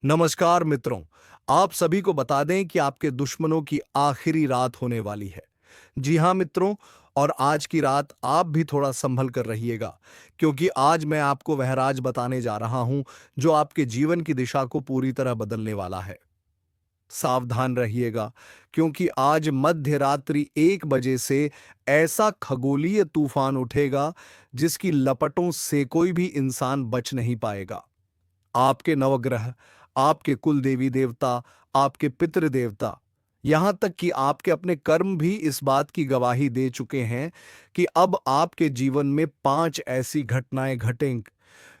नमस्कार मित्रों। आप सभी को बता दें कि आपके दुश्मनों की आखिरी रात होने वाली है। जी हाँ मित्रों, और आज की रात आप भी थोड़ा संभल कर रहिएगा, क्योंकि आज मैं आपको वह राज बताने जा रहा हूं जो आपके जीवन की दिशा को पूरी तरह बदलने वाला है। सावधान रहिएगा, क्योंकि आज मध्य रात्रि 1 बजे से ऐसा खगोलीय तूफान उठेगा जिसकी लपटों से कोई भी इंसान बच नहीं पाएगा। आपके नवग्रह, आपके कुल देवी देवता, आपके पितृ देवता, यहाँ तक कि आपके अपने कर्म भी इस बात की गवाही दे चुके हैं कि अब आपके जीवन में 5 ऐसी घटनाएं घटेंगी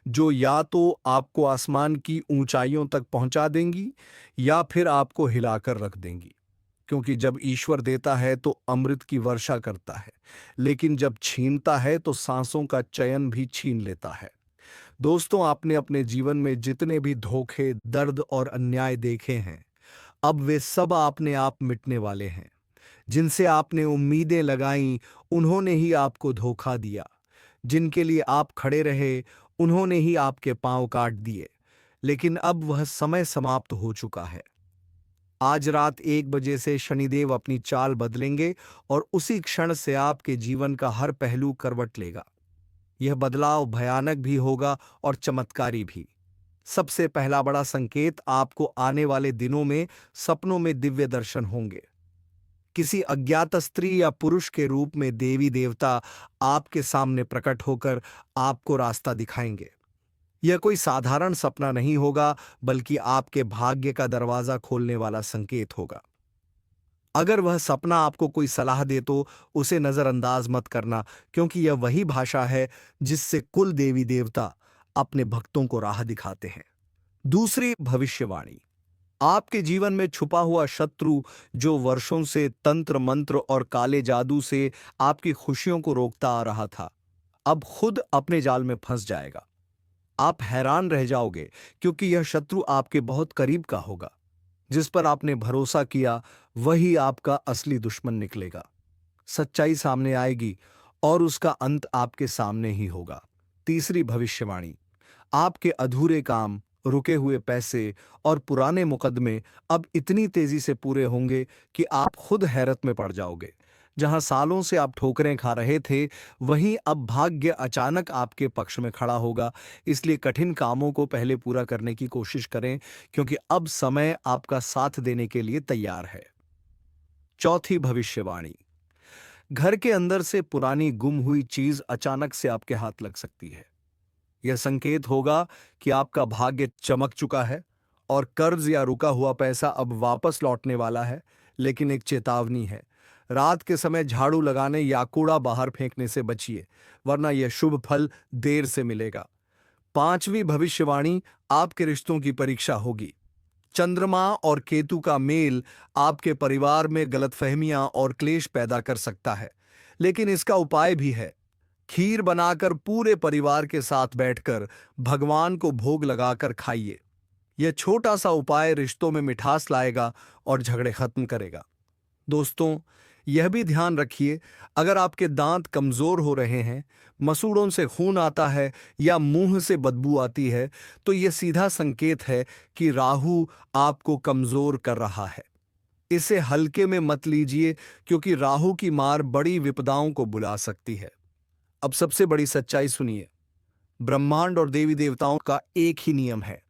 जो या तो आपको आसमान की ऊंचाइयों तक पहुंचा देंगी या फिर आपको हिलाकर रख देंगी। क्योंकि जब ईश्वर देता है तो अमृत की वर्षा करता है, लेकिन जब छीनता है तो सांसों का चयन भी छीन लेता है। दोस्तों, आपने अपने जीवन में जितने भी धोखे, दर्द और अन्याय देखे हैं, अब वे सब आपने आप मिटने वाले हैं। जिनसे आपने उम्मीदें लगाईं, उन्होंने ही आपको धोखा दिया। जिनके लिए आप खड़े रहे, उन्होंने ही आपके पांव काट दिए। लेकिन अब वह समय समाप्त हो चुका है। आज रात 1 बजे से शनिदेव अपनी चाल बदलेंगे और उसी क्षण से आपके जीवन का हर पहलू करवट लेगा। यह बदलाव भयानक भी होगा और चमत्कारी भी। सबसे पहला बड़ा संकेत, आपको आने वाले दिनों में सपनों में दिव्य दर्शन होंगे। किसी अज्ञात स्त्री या पुरुष के रूप में देवी देवता आपके सामने प्रकट होकर आपको रास्ता दिखाएंगे। यह कोई साधारण सपना नहीं होगा, बल्कि आपके भाग्य का दरवाजा खोलने वाला संकेत होगा। अगर वह सपना आपको कोई सलाह दे तो उसे नजरअंदाज मत करना, क्योंकि यह वही भाषा है जिससे कुल देवी देवता अपने भक्तों को राह दिखाते हैं। दूसरी भविष्यवाणी, आपके जीवन में छुपा हुआ शत्रु जो वर्षों से तंत्र मंत्र और काले जादू से आपकी खुशियों को रोकता आ रहा था, अब खुद अपने जाल में फंस जाएगा। आप हैरान रह जाओगे, क्योंकि यह शत्रु आपके बहुत करीब का होगा। जिस पर आपने भरोसा किया वही आपका असली दुश्मन निकलेगा। सच्चाई सामने आएगी और उसका अंत आपके सामने ही होगा। तीसरी भविष्यवाणी, आपके अधूरे काम, रुके हुए पैसे और पुराने मुकदमे अब इतनी तेजी से पूरे होंगे कि आप खुद हैरत में पड़ जाओगे। जहां सालों से आप ठोकरें खा रहे थे, वहीं अब भाग्य अचानक आपके पक्ष में खड़ा होगा। इसलिए कठिन कामों को पहले पूरा करने की कोशिश करें, क्योंकि अब समय आपका साथ देने के लिए तैयार है। चौथी भविष्यवाणी, घर के अंदर से पुरानी गुम हुई चीज अचानक से आपके हाथ लग सकती है। यह संकेत होगा कि आपका भाग्य चमक चुका है और कर्ज या रुका हुआ पैसा अब वापस लौटने वाला है। लेकिन एक चेतावनी है, रात के समय झाड़ू लगाने या कूड़ा बाहर फेंकने से बचिए, वरना यह शुभ फल देर से मिलेगा। पांचवी भविष्यवाणी, आपके रिश्तों की परीक्षा होगी। चंद्रमा और केतु का मेल आपके परिवार में गलतफहमियां और क्लेश पैदा कर सकता है, लेकिन इसका उपाय भी है। खीर बनाकर पूरे परिवार के साथ बैठकर भगवान को भोग लगाकर खाइए। यह छोटा सा उपाय रिश्तों में मिठास लाएगा और झगड़े खत्म करेगा। दोस्तों, यह भी ध्यान रखिए, अगर आपके दांत कमजोर हो रहे हैं, मसूड़ों से खून आता है या मुंह से बदबू आती है, तो यह सीधा संकेत है कि राहु आपको कमजोर कर रहा है। इसे हल्के में मत लीजिए, क्योंकि राहु की मार बड़ी विपदाओं को बुला सकती है। अब सबसे बड़ी सच्चाई सुनिए, ब्रह्मांड और देवी देवताओं का एक ही नियम है,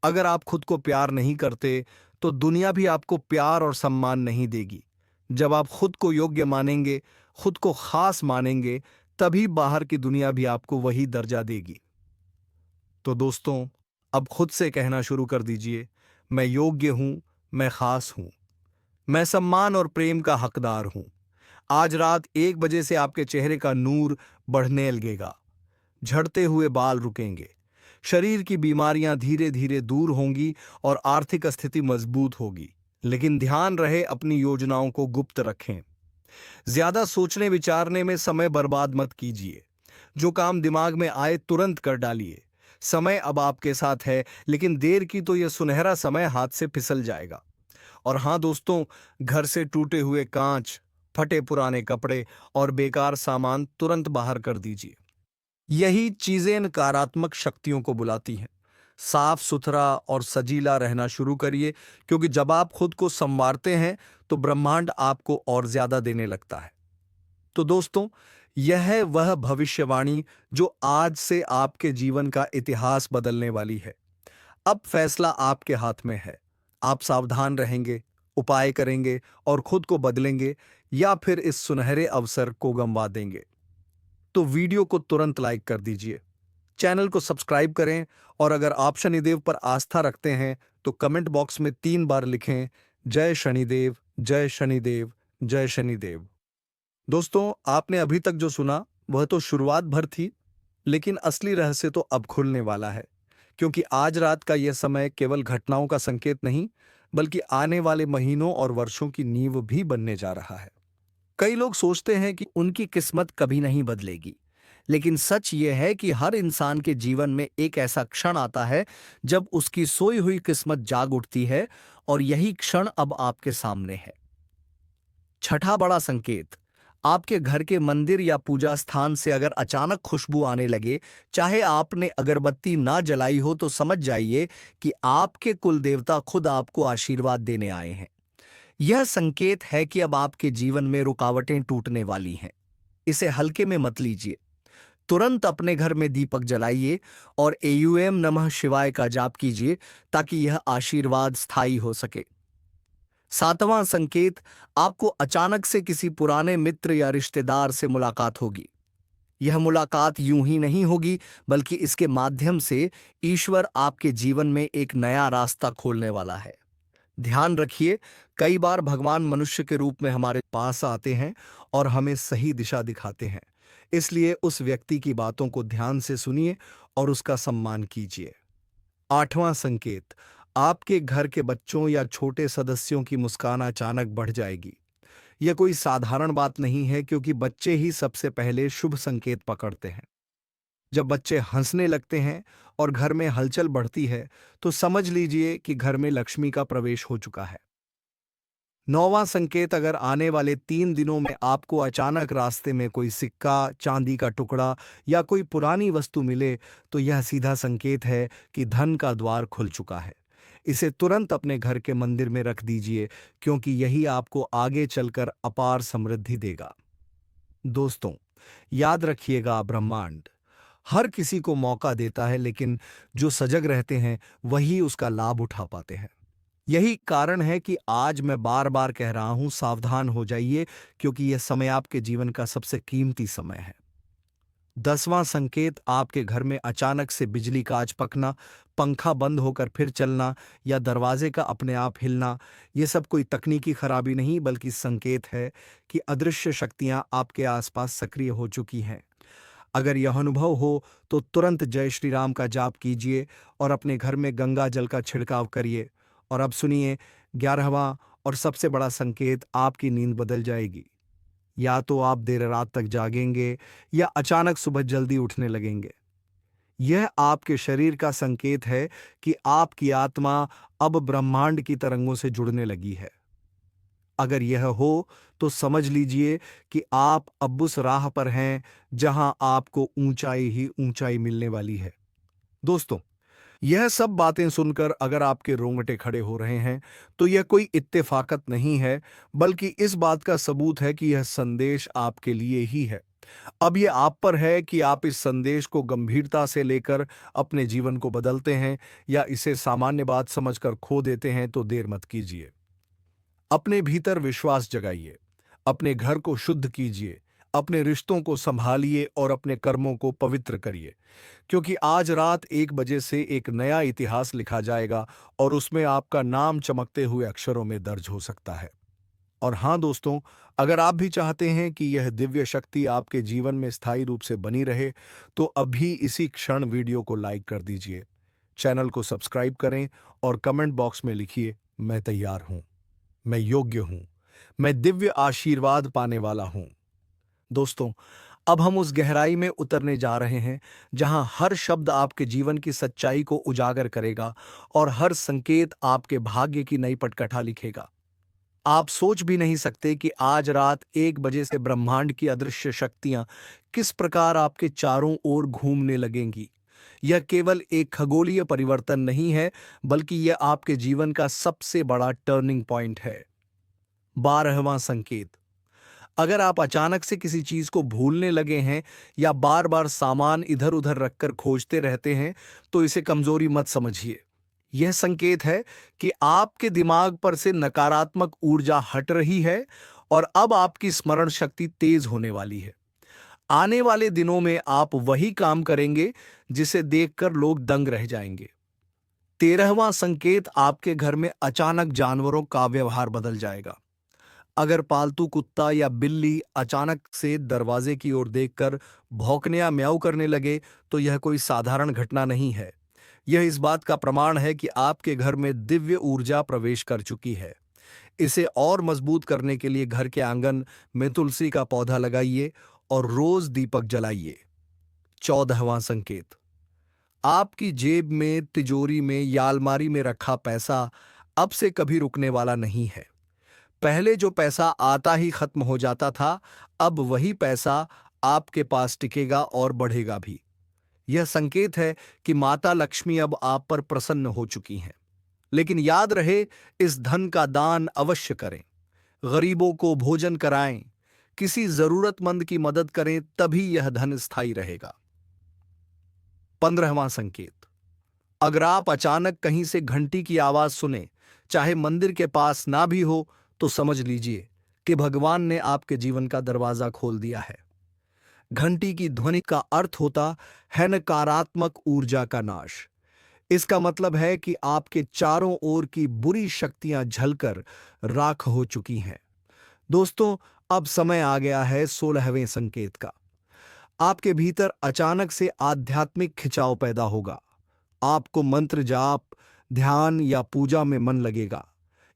अगर आप खुद को प्यार नहीं करते तो दुनिया भी आपको प्यार और सम्मान नहीं देगी। जब आप खुद को योग्य मानेंगे, खुद को खास मानेंगे, तभी बाहर की दुनिया भी आपको वही दर्जा देगी। तो दोस्तों, अब खुद से कहना शुरू कर दीजिए, मैं योग्य हूं, मैं खास हूं, मैं सम्मान और प्रेम का हकदार हूं। आज रात 1 बजे से आपके चेहरे का नूर बढ़ने लगेगा, झड़ते हुए बाल रुकेंगे, शरीर की बीमारियां धीरे धीरे दूर होंगी और आर्थिक स्थिति मजबूत होगी। लेकिन ध्यान रहे, अपनी योजनाओं को गुप्त रखें। ज्यादा सोचने विचारने में समय बर्बाद मत कीजिए। जो काम दिमाग में आए तुरंत कर डालिए। समय अब आपके साथ है, लेकिन देर की तो यह सुनहरा समय हाथ से फिसल जाएगा। और हाँ दोस्तों, घर से टूटे हुए कांच, फटे पुराने कपड़े और बेकार सामान तुरंत बाहर कर दीजिए। यही चीजें नकारात्मक शक्तियों को बुलाती हैं। साफ सुथरा और सजीला रहना शुरू करिए, क्योंकि जब आप खुद को संवारते हैं तो ब्रह्मांड आपको और ज्यादा देने लगता है। तो दोस्तों, यह है वह भविष्यवाणी जो आज से आपके जीवन का इतिहास बदलने वाली है। अब फैसला आपके हाथ में है। आप सावधान रहेंगे, उपाय करेंगे और खुद को बदलेंगे, या फिर इस सुनहरे अवसर को गंवा देंगे। तो वीडियो को तुरंत लाइक कर दीजिए, चैनल को सब्सक्राइब करें, और अगर आप शनिदेव पर आस्था रखते हैं तो कमेंट बॉक्स में 3 बार लिखें, जय शनिदेव, जय शनिदेव, जय शनिदेव। दोस्तों, आपने अभी तक जो सुना वह तो शुरुआत भर थी, लेकिन असली रहस्य तो अब खुलने वाला है, क्योंकि आज रात का यह समय केवल घटनाओं का संकेत नहीं, बल्कि आने वाले महीनों और वर्षों की नींव भी बनने जा रहा है। कई लोग सोचते हैं कि उनकी किस्मत कभी नहीं बदलेगी, लेकिन सच यह है कि हर इंसान के जीवन में एक ऐसा क्षण आता है जब उसकी सोई हुई किस्मत जाग उठती है, और यही क्षण अब आपके सामने है। छठा बड़ा संकेत, आपके घर के मंदिर या पूजा स्थान से अगर अचानक खुशबू आने लगे, चाहे आपने अगरबत्ती ना जलाई हो, तो समझ जाइए कि आपके कुल देवता खुद आपको आशीर्वाद देने आए हैं। यह संकेत है कि अब आपके जीवन में रुकावटें टूटने वाली हैं। इसे हल्के में मत लीजिए। तुरंत अपने घर में दीपक जलाइए और एयूएम नमः शिवाय का जाप कीजिए, ताकि यह आशीर्वाद स्थायी हो सके। सातवां संकेत, आपको अचानक से किसी पुराने मित्र या रिश्तेदार से मुलाकात होगी। यह मुलाकात यूं ही नहीं होगी, बल्कि इसके माध्यम से ईश्वर आपके जीवन में एक नया रास्ता खोलने वाला है। ध्यान रखिए, कई बार भगवान मनुष्य के रूप में हमारे पास आते हैं और हमें सही दिशा दिखाते हैं। इसलिए उस व्यक्ति की बातों को ध्यान से सुनिए और उसका सम्मान कीजिए। आठवां संकेत, आपके घर के बच्चों या छोटे सदस्यों की मुस्कान अचानक बढ़ जाएगी। यह कोई साधारण बात नहीं है, क्योंकि बच्चे ही सबसे पहले शुभ संकेत पकड़ते हैं। जब बच्चे हंसने लगते हैं और घर में हलचल बढ़ती है, तो समझ लीजिए कि घर में लक्ष्मी का प्रवेश हो चुका है। नौवां संकेत, अगर आने वाले 3 दिनों में आपको अचानक रास्ते में कोई सिक्का, चांदी का टुकड़ा या कोई पुरानी वस्तु मिले, तो यह सीधा संकेत है कि धन का द्वार खुल चुका है। इसे तुरंत अपने घर के मंदिर में रख दीजिए, क्योंकि यही आपको आगे चलकर अपार समृद्धि देगा। दोस्तों, याद रखिएगा, ब्रह्मांड हर किसी को मौका देता है, लेकिन जो सजग रहते हैं वही उसका लाभ उठा पाते हैं। यही कारण है कि आज मैं बार बार कह रहा हूं, सावधान हो जाइए, क्योंकि यह समय आपके जीवन का सबसे कीमती समय है। 10वां संकेत, आपके घर में अचानक से बिजली का चमकना, पंखा बंद होकर फिर चलना या दरवाजे का अपने आप हिलना, यह सब कोई तकनीकी खराबी नहीं, बल्कि संकेत है कि अदृश्य शक्तियां आपके आसपास सक्रिय हो चुकी हैं। अगर यह अनुभव हो तो तुरंत जय श्री राम का जाप कीजिए और अपने घर में गंगा जल का छिड़काव करिए। और अब सुनिए 11वां और सबसे बड़ा संकेत, आपकी नींद बदल जाएगी। या तो आप देर रात तक जागेंगे या अचानक सुबह जल्दी उठने लगेंगे। यह आपके शरीर का संकेत है कि आपकी आत्मा अब ब्रह्मांड की तरंगों से जुड़ने लगी है। अगर यह हो तो समझ लीजिए कि आप अब उस राह पर हैं जहां आपको ऊंचाई ही ऊंचाई मिलने वाली है। दोस्तों, यह सब बातें सुनकर अगर आपके रोंगटे खड़े हो रहे हैं, तो यह कोई इत्तेफाकत नहीं है, बल्कि इस बात का सबूत है कि यह संदेश आपके लिए ही है। अब यह आप पर है कि आप इस संदेश को गंभीरता से लेकर अपने जीवन को बदलते हैं, या इसे सामान्य बात समझकर खो देते हैं। तो देर मत कीजिए, अपने भीतर विश्वास जगाइए, अपने घर को शुद्ध कीजिए, अपने रिश्तों को संभालिए और अपने कर्मों को पवित्र करिए, क्योंकि आज रात 1 बजे से एक नया इतिहास लिखा जाएगा और उसमें आपका नाम चमकते हुए अक्षरों में दर्ज हो सकता है। और हाँ दोस्तों, अगर आप भी चाहते हैं कि यह दिव्य शक्ति आपके जीवन में स्थायी रूप से बनी रहे, तो अभी इसी क्षण वीडियो को लाइक कर दीजिए, चैनल को सब्सक्राइब करें और कमेंट बॉक्स में लिखिए, मैं तैयार हूं, मैं योग्य हूं, मैं दिव्य आशीर्वाद पाने वाला हूं। दोस्तों, अब हम उस गहराई में उतरने जा रहे हैं जहां हर शब्द आपके जीवन की सच्चाई को उजागर करेगा और हर संकेत आपके भाग्य की नई पटकथा लिखेगा। आप सोच भी नहीं सकते कि आज रात 1 बजे से ब्रह्मांड की अदृश्य शक्तियां किस प्रकार आपके चारों ओर घूमने लगेंगी। यह केवल एक खगोलीय परिवर्तन नहीं है, बल्कि यह आपके जीवन का सबसे बड़ा टर्निंग पॉइंट है। 12वां संकेत। अगर आप अचानक से किसी चीज को भूलने लगे हैं या बार बार सामान इधर उधर रखकर खोजते रहते हैं, तो इसे कमजोरी मत समझिए। यह संकेत है कि आपके दिमाग पर से नकारात्मक ऊर्जा हट रही है और अब आपकी स्मरण शक्ति तेज होने वाली है। आने वाले दिनों में आप वही काम करेंगे जिसे देखकर लोग दंग रह जाएंगे। 13वां संकेत। आपके घर में अचानक जानवरों का व्यवहार बदल जाएगा। अगर पालतू कुत्ता या बिल्ली अचानक से दरवाजे की ओर देखकर भौंकने या म्याऊ करने लगे, तो यह कोई साधारण घटना नहीं है। यह इस बात का प्रमाण है कि आपके घर में दिव्य ऊर्जा प्रवेश कर चुकी है। इसे और मजबूत करने के लिए घर के आंगन में तुलसी का पौधा लगाइए और रोज दीपक जलाइए। 14वां संकेत। आपकी जेब में, तिजोरी में या अलमारी में रखा पैसा अब से कभी रुकने वाला नहीं है। पहले जो पैसा आता ही खत्म हो जाता था, अब वही पैसा आपके पास टिकेगा और बढ़ेगा भी। यह संकेत है कि माता लक्ष्मी अब आप पर प्रसन्न हो चुकी हैं। लेकिन याद रहे, इस धन का दान अवश्य करें। गरीबों को भोजन कराएं, किसी जरूरतमंद की मदद करें, तभी यह धन स्थायी रहेगा। 15वां संकेत। अगर आप अचानक कहीं से घंटी की आवाज सुने, चाहे मंदिर के पास ना भी हो, तो समझ लीजिए कि भगवान ने आपके जीवन का दरवाजा खोल दिया है। घंटी की ध्वनि का अर्थ होता है नकारात्मक ऊर्जा का नाश। इसका मतलब है कि आपके चारों ओर की बुरी शक्तियां झलकर राख हो चुकी हैं। दोस्तों, अब समय आ गया है 16वें संकेत का। आपके भीतर अचानक से आध्यात्मिक खिंचाव पैदा होगा। आपको मंत्र जाप, ध्यान या पूजा में मन लगेगा।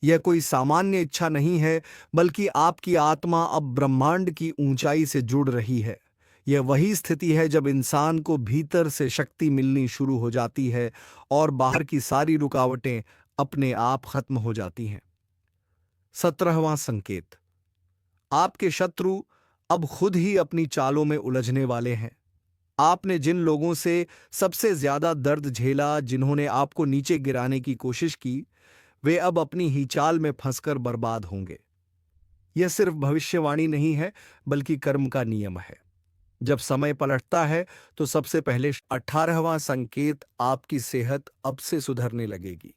यह कोई सामान्य इच्छा नहीं है, बल्कि आपकी आत्मा अब ब्रह्मांड की ऊंचाई से जुड़ रही है। यह वही स्थिति है जब इंसान को भीतर से शक्ति मिलनी शुरू हो जाती है और बाहर की सारी रुकावटें अपने आप खत्म हो जाती हैं। 17वां संकेत। आपके शत्रु अब खुद ही अपनी चालों में उलझने वाले हैं। आपने जिन लोगों से सबसे ज्यादा दर्द झेला, जिन्होंने आपको नीचे गिराने की कोशिश की, वे अब अपनी ही चाल में फंसकर बर्बाद होंगे। यह सिर्फ भविष्यवाणी नहीं है, बल्कि कर्म का नियम है। जब समय पलटता है, तो सबसे पहले 18वां संकेत। आपकी सेहत अब से सुधरने लगेगी।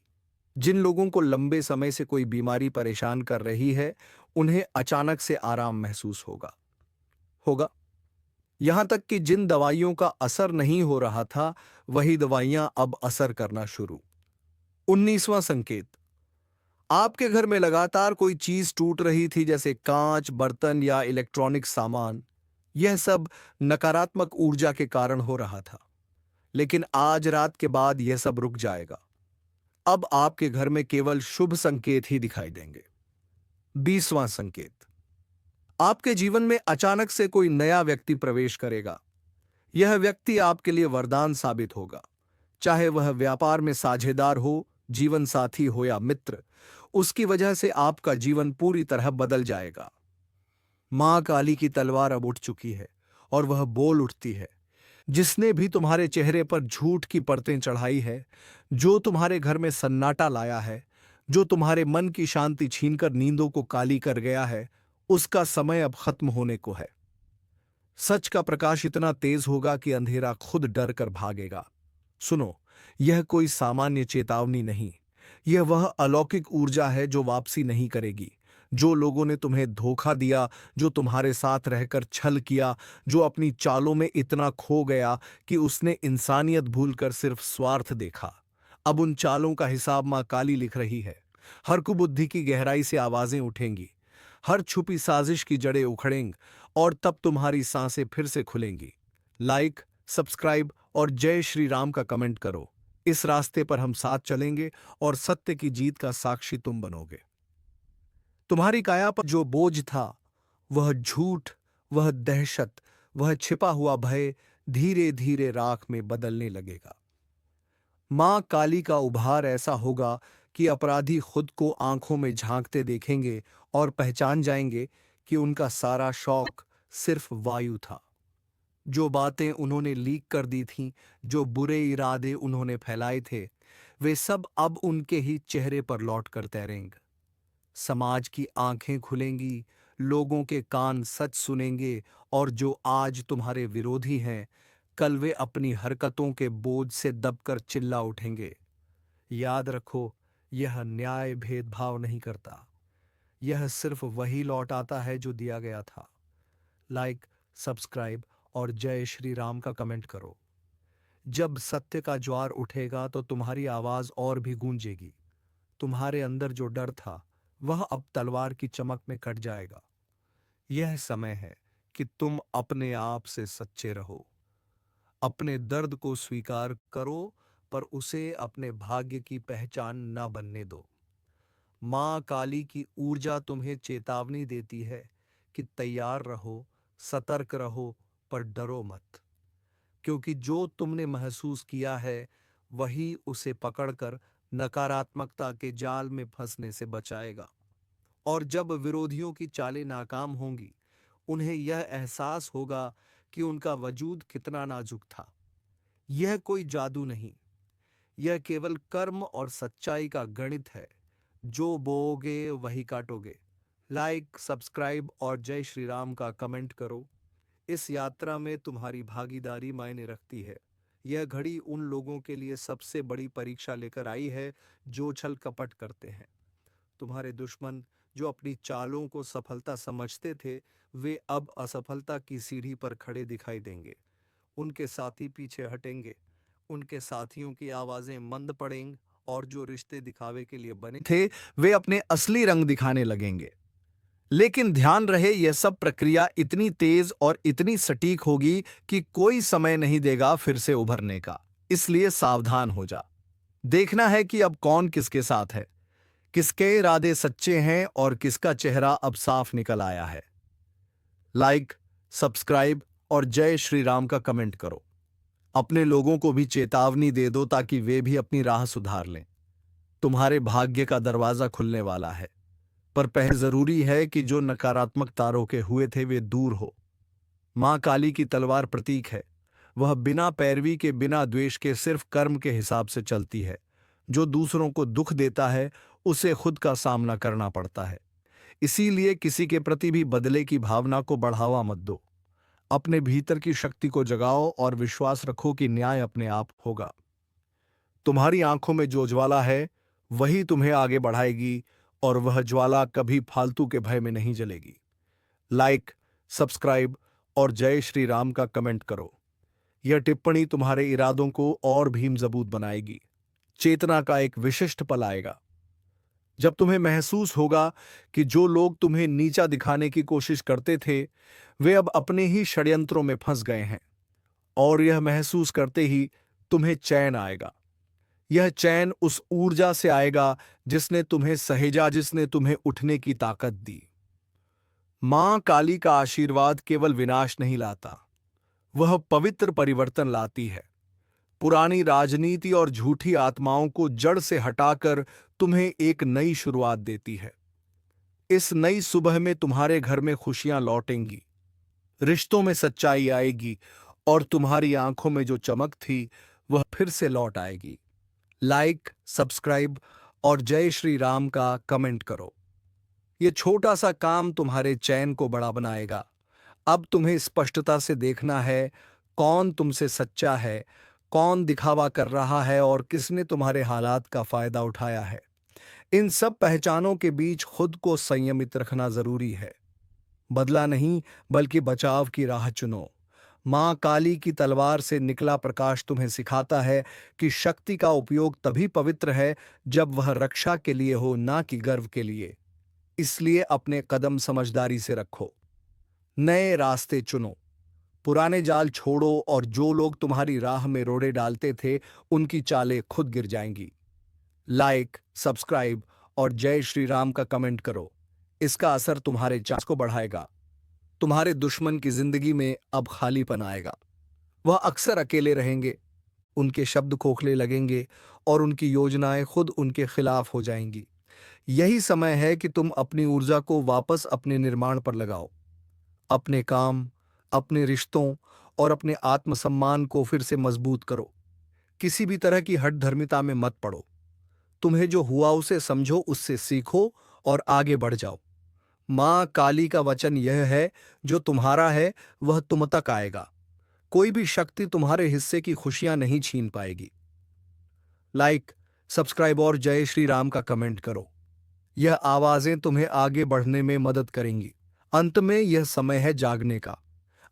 जिन लोगों को लंबे समय से कोई बीमारी परेशान कर रही है, उन्हें अचानक से आराम महसूस होगा होगा यहां तक कि जिन दवाइयों का असर नहीं हो रहा था, वही दवाइयां अब असर करना शुरू। 19वां संकेत। आपके घर में लगातार कोई चीज टूट रही थी, जैसे कांच, बर्तन या इलेक्ट्रॉनिक सामान। यह सब नकारात्मक ऊर्जा के कारण हो रहा था। लेकिन आज रात के बाद यह सब रुक जाएगा। अब आपके घर में केवल शुभ संकेत ही दिखाई देंगे। 20वां संकेत। आपके जीवन में अचानक से कोई नया व्यक्ति प्रवेश करेगा। यह व्यक्ति आपके लिए वरदान साबित होगा। चाहे वह व्यापार में साझेदार हो, जीवन साथी हो या मित्र, उसकी वजह से आपका जीवन पूरी तरह बदल जाएगा। मां काली की तलवार अब उठ चुकी है और वह बोल उठती है। जिसने भी तुम्हारे चेहरे पर झूठ की परतें चढ़ाई है, जो तुम्हारे घर में सन्नाटा लाया है, जो तुम्हारे मन की शांति छीनकर नींदों को काली कर गया है, उसका समय अब खत्म होने को है। सच का प्रकाश इतना तेज होगा कि अंधेरा खुद डर कर भागेगा। सुनो, यह कोई सामान्य चेतावनी नहीं, यह वह अलौकिक ऊर्जा है जो वापसी नहीं करेगी। जो लोगों ने तुम्हें धोखा दिया, जो तुम्हारे साथ रहकर छल किया, जो अपनी चालों में इतना खो गया कि उसने इंसानियत भूलकर सिर्फ स्वार्थ देखा, अब उन चालों का हिसाब मां काली लिख रही है। हर कुबुद्धि की गहराई से आवाजें उठेंगी, हर छुपी साजिश की जड़ें उखड़ेंगी, और तब तुम्हारी सांसें फिर से खुलेंगी। लाइक, सब्सक्राइब और जय श्री राम का कमेंट करो। इस रास्ते पर हम साथ चलेंगे और सत्य की जीत का साक्षी तुम बनोगे। तुम्हारी काया पर जो बोझ था, वह झूठ, वह दहशत, वह छिपा हुआ भय धीरे धीरे राख में बदलने लगेगा। मां काली का उभार ऐसा होगा कि अपराधी खुद को आंखों में झांकते देखेंगे और पहचान जाएंगे कि उनका सारा शौक सिर्फ वायु था। जो बातें उन्होंने लीक कर दी थीं, जो बुरे इरादे उन्होंने फैलाए थे, वे सब अब उनके ही चेहरे पर लौट कर तैरेंगे। समाज की आंखें खुलेंगी, लोगों के कान सच सुनेंगे, और जो आज तुम्हारे विरोधी हैं, कल वे अपनी हरकतों के बोझ से दबकर चिल्ला उठेंगे। याद रखो, यह न्याय भेदभाव नहीं करता। यह सिर्फ वही लौट आता है जो दिया गया था। लाइक, सब्सक्राइब और जय श्री राम का कमेंट करो। जब सत्य का ज्वार उठेगा तो तुम्हारी आवाज और भी गूंजेगी। तुम्हारे अंदर जो डर था, वह अब तलवार की चमक में कट जाएगा। यह समय है कि तुम अपने आप से सच्चे रहो। अपने दर्द को स्वीकार करो, पर उसे अपने भाग्य की पहचान न बनने दो। मां काली की ऊर्जा तुम्हें चेतावनी देती है कि तैयार रहो, सतर्क रहो, पर डरो मत। क्योंकि जो तुमने महसूस किया है, वही उसे पकड़कर नकारात्मकता के जाल में फंसने से बचाएगा। और जब विरोधियों की चालें नाकाम होंगी, उन्हें यह एहसास होगा कि उनका वजूद कितना नाजुक था। यह कोई जादू नहीं, यह केवल कर्म और सच्चाई का गणित है। जो बोओगे वही काटोगे। लाइक, सब्सक्राइब और जय श्री राम का कमेंट करो। इस यात्रा में तुम्हारी भागीदारी मायने रखती है। यह घड़ी उन लोगों के लिए सबसे बड़ी परीक्षा लेकर आई है जो छल कपट करते हैं। तुम्हारे दुश्मन, जो अपनी चालों को सफलता समझते थे, वे अब असफलता की सीढ़ी पर खड़े दिखाई देंगे। उनके साथी पीछे हटेंगे, उनके साथियों की आवाजें मंद पड़ेंगी, और जो रिश्ते दिखावे के लिए बने थे, वे अपने असली रंग दिखाने लगेंगे। लेकिन ध्यान रहे, यह सब प्रक्रिया इतनी तेज और इतनी सटीक होगी कि कोई समय नहीं देगा फिर से उभरने का। इसलिए सावधान हो जा। देखना है कि अब कौन किसके साथ है, किसके इरादे सच्चे हैं और किसका चेहरा अब साफ निकल आया है। लाइक, सब्सक्राइब और जय श्री राम का कमेंट करो। अपने लोगों को भी चेतावनी दे दो ताकि वे भी अपनी राह सुधार लें। तुम्हारे भाग्य का दरवाजा खुलने वाला है, पर पहले जरूरी है कि जो नकारात्मक तारों के हुए थे वे दूर हो। मां काली की तलवार प्रतीक है। वह बिना पैरवी के, बिना द्वेष के, सिर्फ कर्म के हिसाब से चलती है। जो दूसरों को दुख देता है, उसे खुद का सामना करना पड़ता है। इसीलिए किसी के प्रति भी बदले की भावना को बढ़ावा मत दो। अपने भीतर की शक्ति को जगाओ और विश्वास रखो कि न्याय अपने आप होगा। तुम्हारी आंखों में जो ज्वाला है, वही तुम्हें आगे बढ़ाएगी, और वह ज्वाला कभी फालतू के भय में नहीं जलेगी। लाइक, सब्सक्राइब और जय श्री राम का कमेंट करो। यह टिप्पणी तुम्हारे इरादों को और भी मजबूत बनाएगी। चेतना का एक विशिष्ट पल आएगा जब तुम्हें महसूस होगा कि जो लोग तुम्हें नीचा दिखाने की कोशिश करते थे, वे अब अपने ही षड्यंत्रों में फंस गए हैं। और यह महसूस करते ही तुम्हें चैन आएगा। यह चैन उस ऊर्जा से आएगा जिसने तुम्हें सहेजा, जिसने तुम्हें उठने की ताकत दी। मां काली का आशीर्वाद केवल विनाश नहीं लाता, वह पवित्र परिवर्तन लाती है। पुरानी राजनीति और झूठी आत्माओं को जड़ से हटाकर तुम्हें एक नई शुरुआत देती है। इस नई सुबह में तुम्हारे घर में खुशियां लौटेंगी, रिश्तों में सच्चाई आएगी, और तुम्हारी आंखों में जो चमक थी वह फिर से लौट आएगी। लाइक, सब्सक्राइब और जय श्री राम का कमेंट करो। यह छोटा सा काम तुम्हारे चैन को बड़ा बनाएगा। अब तुम्हें स्पष्टता से देखना है कौन तुमसे सच्चा है, कौन दिखावा कर रहा है, और किसने तुम्हारे हालात का फायदा उठाया है। इन सब पहचानों के बीच खुद को संयमित रखना जरूरी है। बदला नहीं, बल्कि बचाव की राह चुनो। मां काली की तलवार से निकला प्रकाश तुम्हें सिखाता है कि शक्ति का उपयोग तभी पवित्र है जब वह रक्षा के लिए हो, ना कि गर्व के लिए। इसलिए अपने कदम समझदारी से रखो, नए रास्ते चुनो, पुराने जाल छोड़ो, और जो लोग तुम्हारी राह में रोड़े डालते थे, उनकी चालें खुद गिर जाएंगी। लाइक, सब्सक्राइब और जय श्री राम का कमेंट करो। इसका असर तुम्हारे चांस को बढ़ाएगा। तुम्हारे दुश्मन की जिंदगी में अब खालीपन आएगा। वह अक्सर अकेले रहेंगे, उनके शब्द खोखले लगेंगे, और उनकी योजनाएं खुद उनके खिलाफ हो जाएंगी। यही समय है कि तुम अपनी ऊर्जा को वापस अपने निर्माण पर लगाओ। अपने काम, अपने रिश्तों और अपने आत्मसम्मान को फिर से मजबूत करो। किसी भी तरह की हठधर्मिता में मत पड़ो। तुम्हें जो हुआ उसे समझो, उससे सीखो और आगे बढ़ जाओ। मां काली का वचन यह है, जो तुम्हारा है वह तुम तक आएगा। कोई भी शक्ति तुम्हारे हिस्से की खुशियां नहीं छीन पाएगी। लाइक, सब्सक्राइब और जय श्री राम का कमेंट करो। यह आवाजें तुम्हें आगे बढ़ने में मदद करेंगी। अंत में यह समय है जागने का,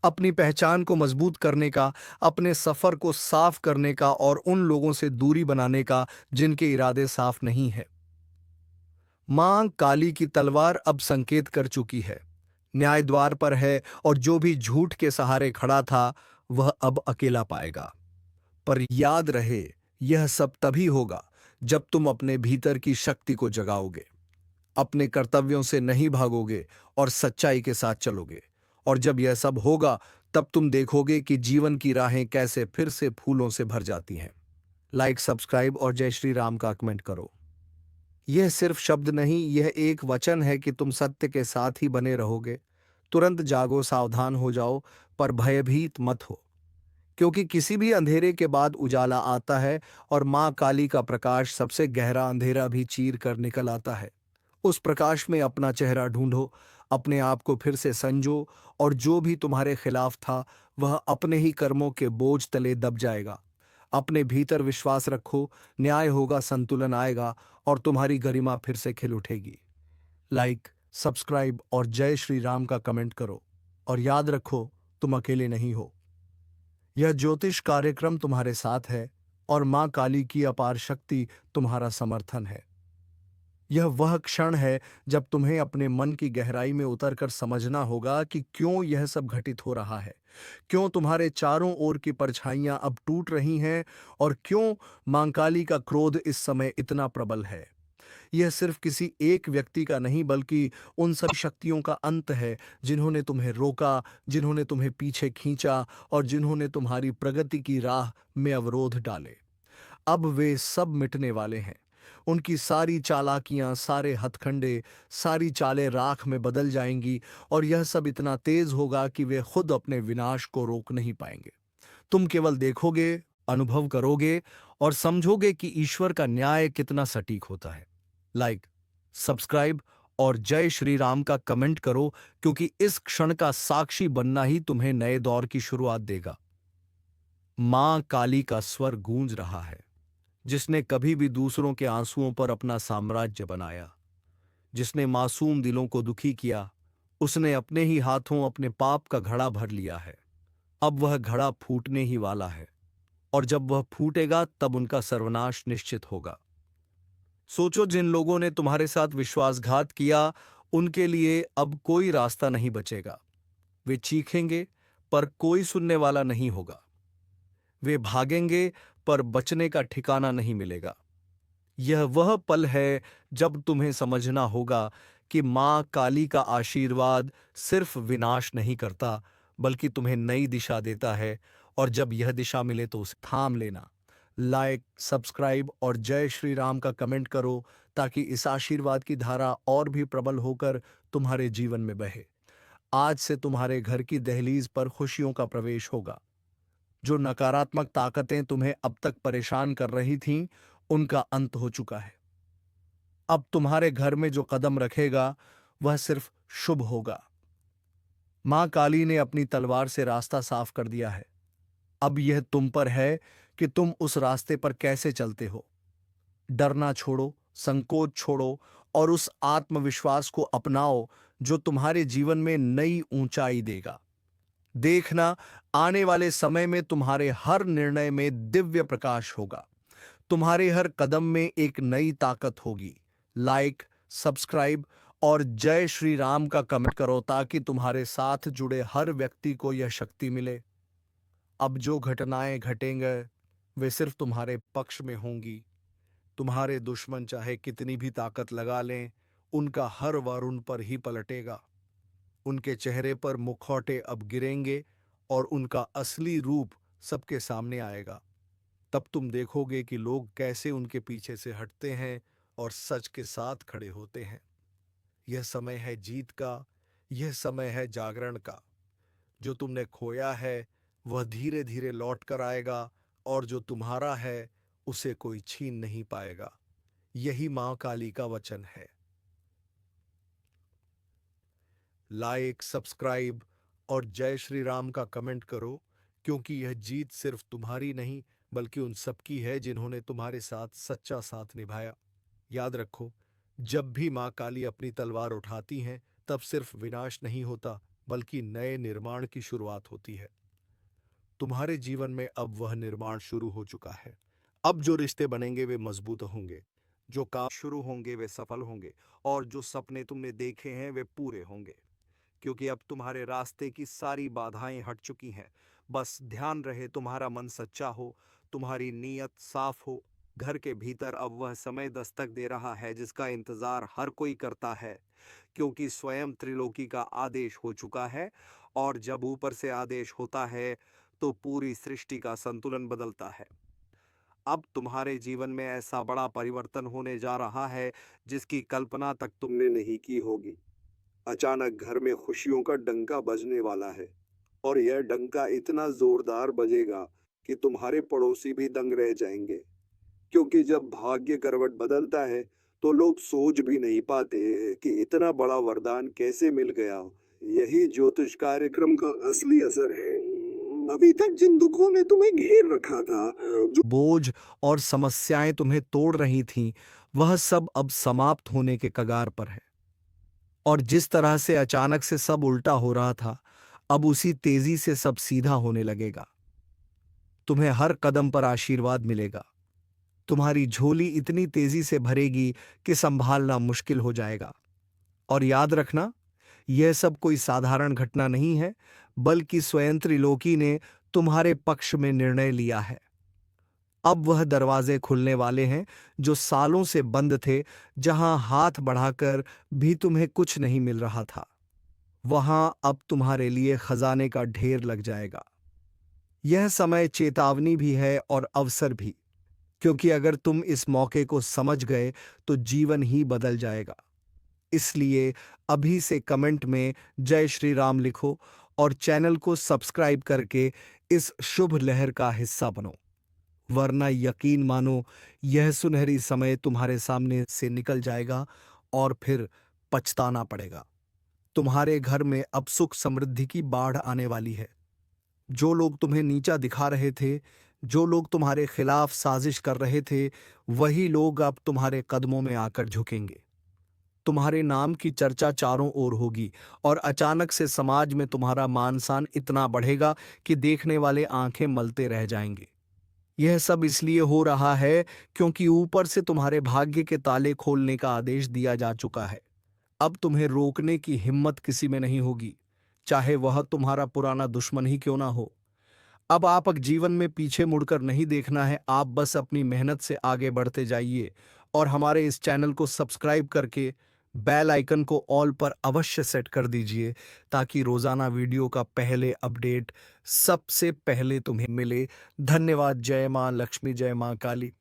अपनी पहचान को मजबूत करने का, अपने सफर को साफ करने का और उन लोगों से दूरी बनाने का जिनके इरादे साफ नहीं है। मां काली की तलवार अब संकेत कर चुकी है। न्याय द्वार पर है और जो भी झूठ के सहारे खड़ा था वह अब अकेला पाएगा। पर याद रहे, यह सब तभी होगा जब तुम अपने भीतर की शक्ति को जगाओगे, अपने कर्तव्यों से नहीं भागोगे और सच्चाई के साथ चलोगे। और जब यह सब होगा तब तुम देखोगे कि जीवन की राहें कैसे फिर से फूलों से भर जाती हैं। लाइक, सब्सक्राइब और जय श्री राम का कमेंट करो। यह सिर्फ शब्द नहीं, यह एक वचन है कि तुम सत्य के साथ ही बने रहोगे। तुरंत जागो, सावधान हो जाओ, पर भयभीत मत हो, क्योंकि किसी भी अंधेरे के बाद उजाला आता है और मां काली का प्रकाश सबसे गहरा अंधेरा भी चीर कर निकल आता है। उस प्रकाश में अपना चेहरा ढूंढो, अपने आप को फिर से संजो और जो भी तुम्हारे खिलाफ था वह अपने ही कर्मों के बोझ तले दब जाएगा। अपने भीतर विश्वास रखो, न्याय होगा, संतुलन आएगा और तुम्हारी गरिमा फिर से खिल उठेगी। लाइक, सब्सक्राइब और जय श्री राम का कमेंट करो और याद रखो, तुम अकेले नहीं हो। यह ज्योतिष कार्यक्रम तुम्हारे साथ है और मां काली की अपार शक्ति तुम्हारा समर्थन है। यह वह क्षण है जब तुम्हें अपने मन की गहराई में उतरकर समझना होगा कि क्यों यह सब घटित हो रहा है, क्यों तुम्हारे चारों ओर की परछाइयां अब टूट रही हैं और क्यों मां काली का क्रोध इस समय इतना प्रबल है। यह सिर्फ किसी एक व्यक्ति का नहीं, बल्कि उन सभी शक्तियों का अंत है जिन्होंने तुम्हें रोका, जिन्होंने तुम्हें पीछे खींचा और जिन्होंने तुम्हारी प्रगति की राह में अवरोध डाले। अब वे सब मिटने वाले हैं। उनकी सारी चालाकियां, सारे हथकंडे, सारी चालें राख में बदल जाएंगी और यह सब इतना तेज होगा कि वे खुद अपने विनाश को रोक नहीं पाएंगे। तुम केवल देखोगे, अनुभव करोगे और समझोगे कि ईश्वर का न्याय कितना सटीक होता है। लाइक, सब्सक्राइब और जय श्री राम का कमेंट करो, क्योंकि इस क्षण का साक्षी बनना ही तुम्हें नए दौर की शुरुआत देगा। मां काली का स्वर गूंज रहा है, जिसने कभी भी दूसरों के आंसुओं पर अपना साम्राज्य बनाया, जिसने मासूम दिलों को दुखी किया, उसने अपने ही हाथों अपने पाप का घड़ा भर लिया है। अब वह घड़ा फूटने ही वाला है और जब वह फूटेगा तब उनका सर्वनाश निश्चित होगा। सोचो, जिन लोगों ने तुम्हारे साथ विश्वासघात किया, उनके लिए अब कोई रास्ता नहीं बचेगा। वे चीखेंगे पर कोई सुनने वाला नहीं होगा। वे भागेंगे पर बचने का ठिकाना नहीं मिलेगा। यह वह पल है जब तुम्हें समझना होगा कि मां काली का आशीर्वाद सिर्फ विनाश नहीं करता, बल्कि तुम्हें नई दिशा देता है। और जब यह दिशा मिले तो उसे थाम लेना। लाइक, सब्सक्राइब और जय श्री राम का कमेंट करो, ताकि इस आशीर्वाद की धारा और भी प्रबल होकर तुम्हारे जीवन में बहे। आज से तुम्हारे घर की दहलीज पर खुशियों का प्रवेश होगा। जो नकारात्मक ताकतें तुम्हें अब तक परेशान कर रही थीं, उनका अंत हो चुका है। अब तुम्हारे घर में जो कदम रखेगा वह सिर्फ शुभ होगा। मां काली ने अपनी तलवार से रास्ता साफ कर दिया है। अब यह तुम पर है कि तुम उस रास्ते पर कैसे चलते हो। डरना छोड़ो, संकोच छोड़ो और उस आत्मविश्वास को अपनाओ जो तुम्हारे जीवन में नई ऊंचाई देगा। देखना, आने वाले समय में तुम्हारे हर निर्णय में दिव्य प्रकाश होगा। तुम्हारे हर कदम में एक नई ताकत होगी। लाइक, सब्सक्राइब और जय श्री राम का कमेंट करो, ताकि तुम्हारे साथ जुड़े हर व्यक्ति को यह शक्ति मिले। अब जो घटनाएं घटेंगे वे सिर्फ तुम्हारे पक्ष में होंगी। तुम्हारे दुश्मन चाहे कितनी भी ताकत लगा लें, उनका हर वार उन पर ही पलटेगा। उनके चेहरे पर मुखौटे अब गिरेंगे और उनका असली रूप सबके सामने आएगा। तब तुम देखोगे कि लोग कैसे उनके पीछे से हटते हैं और सच के साथ खड़े होते हैं। यह समय है जीत का, यह समय है जागरण का। जो तुमने खोया है वह धीरे धीरे लौट कर आएगा और जो तुम्हारा है उसे कोई छीन नहीं पाएगा। यही मां काली का वचन है। लाइक, सब्सक्राइब और जय श्री राम का कमेंट करो, क्योंकि यह जीत सिर्फ तुम्हारी नहीं बल्कि उन सबकी है जिन्होंने तुम्हारे साथ सच्चा साथ निभाया। याद रखो, जब भी मां काली अपनी तलवार उठाती हैं तब सिर्फ विनाश नहीं होता बल्कि नए निर्माण की शुरुआत होती है। तुम्हारे जीवन में अब वह निर्माण शुरू हो चुका है। अब जो रिश्ते बनेंगे वे मजबूत होंगे, जो काम शुरू होंगे वे सफल होंगे और जो सपने तुमने देखे हैं वे पूरे होंगे, क्योंकि अब तुम्हारे रास्ते की सारी बाधाएं हट चुकी हैं। बस ध्यान रहे तुम्हारा मन सच्चा हो, तुम्हारी नीयत साफ हो। घर के भीतर अब वह समय दस्तक दे रहा है जिसका इंतजार हर कोई करता है, क्योंकि स्वयं त्रिलोकी का आदेश हो चुका है। और जब ऊपर से आदेश होता है तो पूरी सृष्टि का संतुलन बदलता है। अब तुम्हारे जीवन में ऐसा बड़ा परिवर्तन होने जा रहा है जिसकी कल्पना तक तुमने नहीं की होगी। अचानक घर में खुशियों का डंका बजने वाला है, और यह डंका इतना जोरदार बजेगा कि तुम्हारे पड़ोसी भी दंग रह जाएंगे, क्योंकि जब भाग्य करवट बदलता है तो लोग सोच भी नहीं पाते कि इतना बड़ा वरदान कैसे मिल गया। यही ज्योतिष कार्यक्रम का असली असर है। अभी तक जिन दुखों ने तुम्हें घेर रखा था, जो बोझ और समस्याएं तुम्हें तोड़ रही थीं, वह सब अब समाप्त होने के कगार पर है। और जिस तरह से अचानक से सब उल्टा हो रहा था, अब उसी तेजी से सब सीधा होने लगेगा। तुम्हें हर कदम पर आशीर्वाद मिलेगा। तुम्हारी झोली इतनी तेजी से भरेगी कि संभालना मुश्किल हो जाएगा। और याद रखना, यह सब कोई साधारण घटना नहीं है, बल्कि स्वयं त्रिलोकी ने तुम्हारे पक्ष में निर्णय लिया है। अब वह दरवाजे खुलने वाले हैं जो सालों से बंद थे, जहां हाथ बढ़ाकर भी तुम्हें कुछ नहीं मिल रहा था। वहां अब तुम्हारे लिए खजाने का ढेर लग जाएगा। यह समय चेतावनी भी है और अवसर भी, क्योंकि अगर तुम इस मौके को समझ गए तो जीवन ही बदल जाएगा। इसलिए अभी से कमेंट में जय श्री राम लिखो और चैनल को सब्सक्राइब करके इस शुभ लहर का हिस्सा बनो, वरना यकीन मानो यह सुनहरी समय तुम्हारे सामने से निकल जाएगा और फिर पछताना पड़ेगा। तुम्हारे घर में अब सुख समृद्धि की बाढ़ आने वाली है। जो लोग तुम्हें नीचा दिखा रहे थे, जो लोग तुम्हारे खिलाफ साजिश कर रहे थे, वही लोग अब तुम्हारे कदमों में आकर झुकेंगे। तुम्हारे नाम की चर्चा चारों ओर होगी और अचानक से समाज में तुम्हारा मान सम्मान इतना बढ़ेगा कि देखने वाले आंखें मलते रह जाएंगे। यह सब इसलिए हो रहा है क्योंकि ऊपर से तुम्हारे भाग्य के ताले खोलने का आदेश दिया जा चुका है। अब तुम्हें रोकने की हिम्मत किसी में नहीं होगी, चाहे वह तुम्हारा पुराना दुश्मन ही क्यों ना हो। अब आप जीवन में पीछे मुड़कर नहीं देखना है, आप बस अपनी मेहनत से आगे बढ़ते जाइए और हमारे इस चैनल को सब्सक्राइब करके बेल आइकन को ऑल पर अवश्य सेट कर दीजिए, ताकि रोजाना वीडियो का पहले अपडेट सबसे पहले तुम्हें मिले। धन्यवाद। जय मां लक्ष्मी, जय मां काली।